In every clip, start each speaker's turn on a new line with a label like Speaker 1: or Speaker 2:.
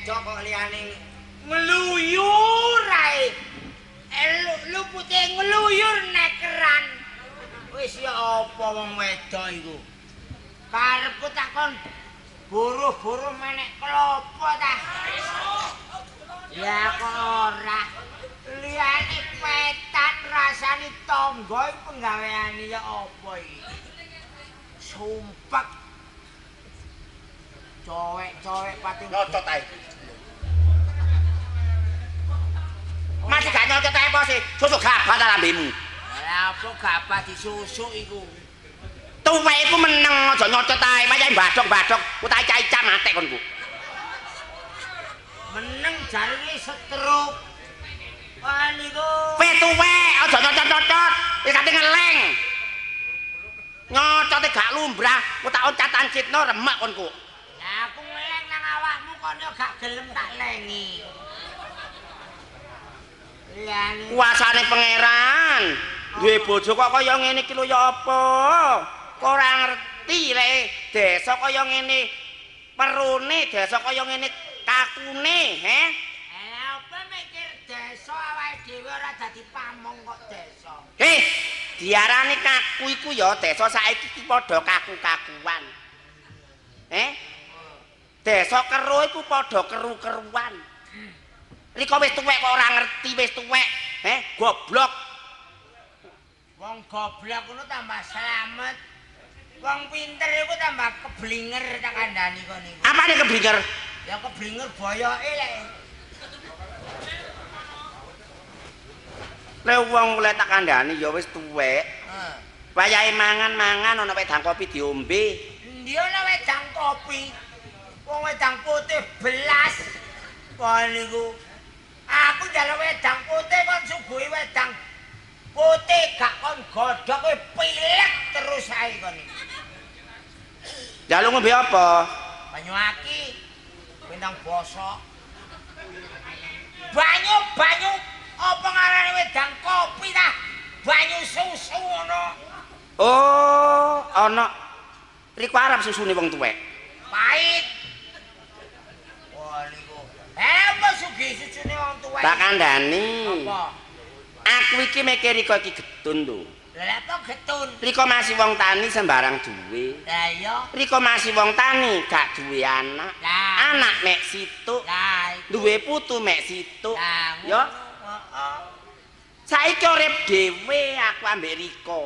Speaker 1: wedok kok liyane ngluyur ae. Lupute ngluyur nekeran. Wis ya apa wong wedok iku? Karepku takon buruh-buruh menek klopo ta. Ya kok ora. Liyane petan rasane tangga iki penggaweane ya apa iki? Sumpek. Cowek-cowek pati
Speaker 2: Nyocot ae. Masih gak nyocot ae apa sih? Susuk gabah ta lambemu.
Speaker 1: Lah apa gabah disusuk iku?
Speaker 2: Tuwek iku meneng aja nyocot ae, mayahe badhok-badhok utahe caica matek konku.
Speaker 1: Meneng jarine stroke. Wah niku.
Speaker 2: Wis tuwek aja nyocot-nyocot, wis ati ngeleng. Nyocote gak lumbrah, ku tak oncatan citno remek konku.
Speaker 1: Lah aku ngeleng nang awakmu kono gak gelem tak lengi. Liyane
Speaker 2: Kuasane pangeran. Duwe bojo kok kaya ngene iki lho ya apa? Kok ora ngerti lek desa kaya ngene perune, desa kaya ngene kakune, he?
Speaker 1: apa mikir desa awake dhewe ora dadi pamong kok desa.
Speaker 2: Heh, diarani kaku iku ya desa saiki iki padha kaku-kakuan. Desa keru iku padha keru-keruan. Riko wis tuwek kok ora ngerti wis tuwek, goblok.
Speaker 1: Wong goblok ngono tambah slamet. Wong pinter iku tambah keblinger tak kandhani kon niku.
Speaker 2: Apane keblinger?
Speaker 1: Ya keblinger boyoke lek.
Speaker 2: Lek wong lek tak kandhani ya wis tuwek. Wayahe mangan-mangan ana wedang kopi diombe.
Speaker 1: Endi ana wedang kopi? Wong wedang putih belas. Kon niku. Aku njaluk wedang putih kon suguhi wedang putih gak kon godhog kowe pilek terus ae kon iki.
Speaker 2: Njaluk ngombe apa?
Speaker 1: Banyu aki. Bintang bosok. Banyu apa ngarane wedang kopi ta? Banyu susu ngono.
Speaker 2: Oh, ana riku arep susune wong tuwek.
Speaker 1: Pahit. Wah niku. Apa sugih susune wong tuwek?
Speaker 2: Tak kandhani.
Speaker 1: Apa?
Speaker 2: Aku iki mikir Riko iki getun lho.
Speaker 1: Lah apa getun?
Speaker 2: Riko masih wong tani sembarang duwe.
Speaker 1: Lah iya.
Speaker 2: Riko masih wong tani gak duwe anak.
Speaker 1: Lah.
Speaker 2: Anak mek situk.
Speaker 1: Lah
Speaker 2: Duwe putu mek situk.
Speaker 1: Lah.
Speaker 2: Ya.
Speaker 1: Heeh.
Speaker 2: Saiki urip dhewe aku ambek Riko.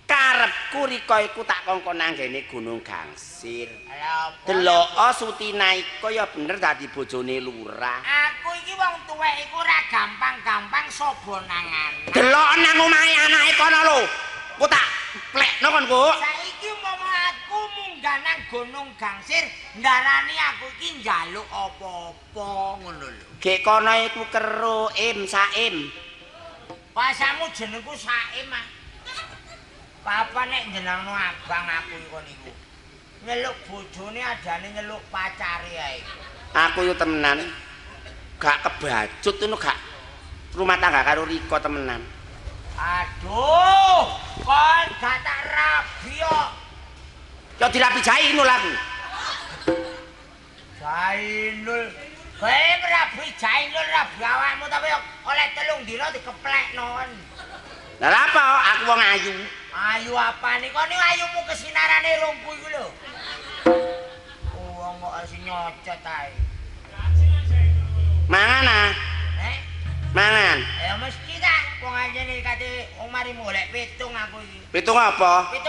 Speaker 2: Karepku Riko iku tak kongkon nang ngene Gunung Gangsir.
Speaker 1: Lah apa?
Speaker 2: Delok Sutina iku ya bener dadi bojone lurah.
Speaker 1: Aku iki wong tuwek iku ora gampang-gampang sobo nangan.
Speaker 2: Delok nang omahe anake kono lho. Ku tak plekno kon, Bu.
Speaker 1: Saiki umpama aku munggah nang Gunung Gangsir, ndarani aku iki njaluk apa-apa ngono lho.
Speaker 2: Gek kono iku kero saim.
Speaker 1: Pasamu jenengku Saim ah. Papa nek jenengno abang aku iku niku. Nyeluk bojone adane nyeluk pacare ae.
Speaker 2: Aku yo temenan gak kebacut ngono gak rumah tangga karo Riko temenan.
Speaker 1: Aduh, kon gak tak rabi kok.
Speaker 2: Yo dirapi Jainul aku.
Speaker 1: Jainul. Kowe rabi Jainul rabi awakmu tapi oleh 3 dina dikeplekno kon.
Speaker 2: Lah apa aku wong ayu.
Speaker 1: Ayu apane kon iki ayumu kesinarane rompu iku lho. Wong kok asih nyocot ae.
Speaker 2: Mangan ah. Mangan.
Speaker 1: Ya mesti ta, wong anjene kate wong mari molek pitung aku iki.
Speaker 2: Pitung apa?
Speaker 1: 70.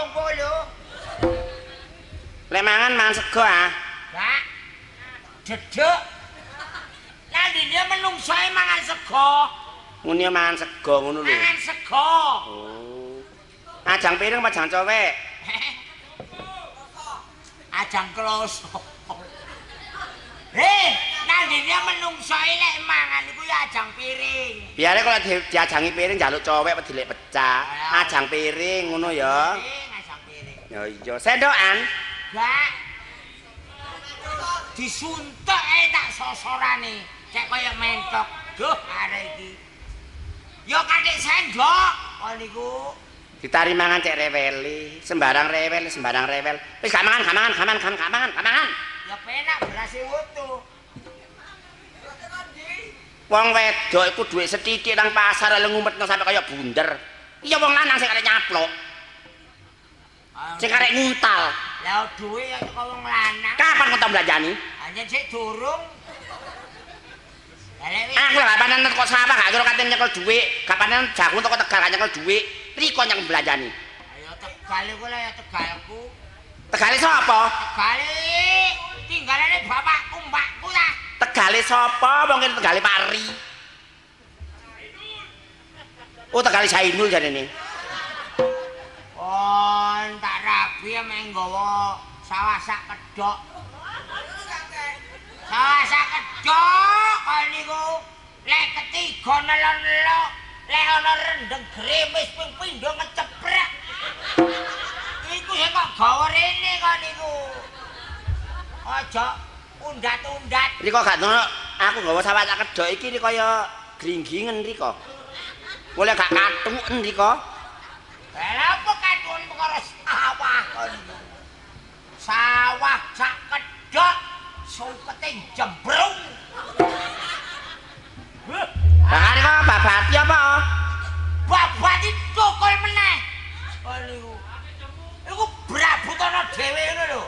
Speaker 2: Lek mangan sego ah.
Speaker 1: Kak. Dedek. Lah dene menungsoe mangan sego.
Speaker 2: Ngono mangan sego ngono lho.
Speaker 1: Mangan sego.
Speaker 2: Oh. Ajang piring apa ajang cowek?
Speaker 1: Ajang kloso. Heh, nang dene menungsoe lek mangan iku ya ajang piring.
Speaker 2: Biare kalau diajangi piring njaluk cowek apa dilek pecah. Ajang piring ngono ya.
Speaker 1: Ajang piring.
Speaker 2: Ya iya, sendokan.
Speaker 1: Gak. Disuntek tak sosorane. Cek kaya mentok. Duh, arek iki. Ya katik sendok. Kok niku
Speaker 2: Ditari mangan cek reweli, sembarang rewel. Wis gak mangan.
Speaker 1: Ya penak berase wutu.
Speaker 2: Wong wedok iku dhuwit sethithik nang pasar lha ngumpetno sampe kaya bunder. Iya wong lanang sing arek nyaplok. Sing arek nguntal.
Speaker 1: Lah duwe ya kok wong lanang.
Speaker 2: Kapan kok belanjani?
Speaker 1: Anjen sik durung.
Speaker 2: Aku lha panen kok sawah gak kira katen nyekel dhuwit, gak panen jagung teko Tegal gak nyekel dhuwit. Riko nyang belanjani.
Speaker 1: Ayo Tegal iku lah ya Tegalku.
Speaker 2: Tegale sapa?
Speaker 1: Tegale tinggalane bapakku, mbakku ta.
Speaker 2: Tegale sapa? Wong kene Tegale Pari. Oh, Tegale Zainul jarene.
Speaker 1: Oh, tak rabi mek nggawa sawah sak kedhok. Sawah sak kedhok kon niku lek ketiga nelon-nelok, lek ana rendeng gremes ping pindho ngeceprek. Iku sing kok gawa rene kon niku. Aja undat-undat.
Speaker 2: Riko gak ngono, aku nggawa sawah sak kedhok iki kaya gringgingen riko. Boleh gak katuken riko.
Speaker 1: Lah apa katuken perkara sawah kon niku. Sawah sak kedhok sumpete jembrung.
Speaker 2: Lah riko babati apa?
Speaker 1: Babati tukul meneh. Kon niku. Iku brabut ana dhewe ngono lho.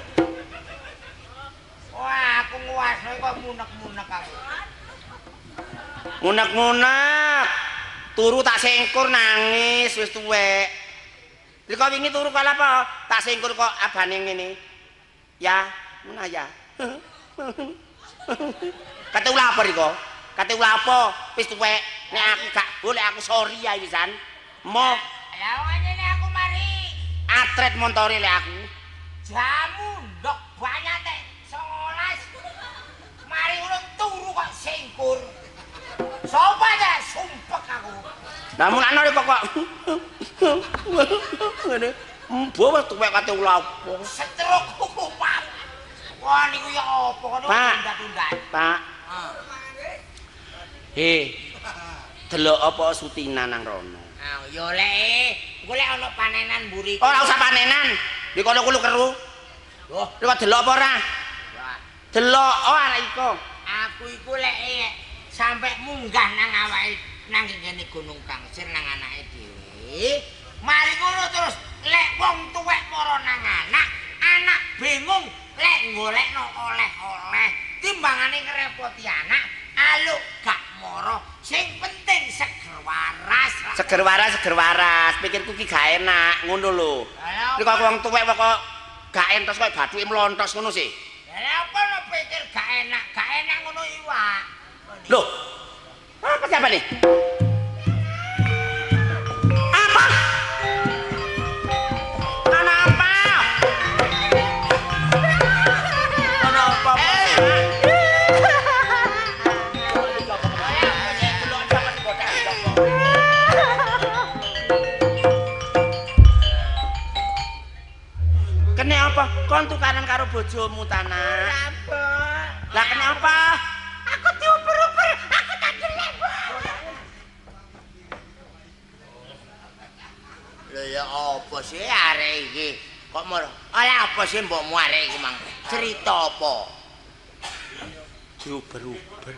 Speaker 1: Wah, aku nguasno kok munek-munek aku.
Speaker 2: Munek-munek. Turu tak sengkur nangis wis tuwek. Riko wingi turu kala apa? Tak sengkur kok abane ngene. Ya, ngono ya. Kate ulah apa Riko? Kate ulah apa? Wis tuwek. Nek aku gak boleh aku sorry ya wisan. Mo
Speaker 1: Ya ngene aku mari
Speaker 2: atret montore lek aku.
Speaker 1: jamu ndok banyak teh 11. Mari ngono turu kok sengkur. Sopo ta sumpek aku.
Speaker 2: Namun ana kok ngene. Mbok tuwek kate ulah apa?
Speaker 1: Setruk kukupan. Wah niku ya apa kok undat-undat.
Speaker 2: Pak. Delok apa Sutina nang rono.
Speaker 1: Ah yo lek golek ana panenan mburi.
Speaker 2: Ora usah panenan. Di kono kulo keru.
Speaker 1: Loh,
Speaker 2: Riko delok apa ora? Delok arek iko.
Speaker 1: aku iku lek sampe munggah nang awake nang ngene Gunung Kangsir nang anake dhewe. Mari ngono terus lek wong tuwek para nang anak bingung lek golekno oleh-oleh timbangane ngrepoti anak, aluk gak moro. Sing penting seger waras.
Speaker 2: Seger waras. Pikirku ki gak enak ngono lho. Riko wong tuwek kok gak entos kok bathuke mlontos ngono sih.
Speaker 1: Lah apa lo pikir gak enak ngono iwak.
Speaker 2: Loh. Apa siapa nih? Apa? Ana apa? Ana apa? Kene apa? Kon tukaran karo bojomu tanah.
Speaker 1: Apa?
Speaker 2: Lah kene apa?
Speaker 1: Aku diuper-uper, aku tak gelem. Lho ya apa sih arek iki? Kok moro? Ala apa sih mbokmu arek iki mang? Cerita apa?
Speaker 2: Diuber-uber.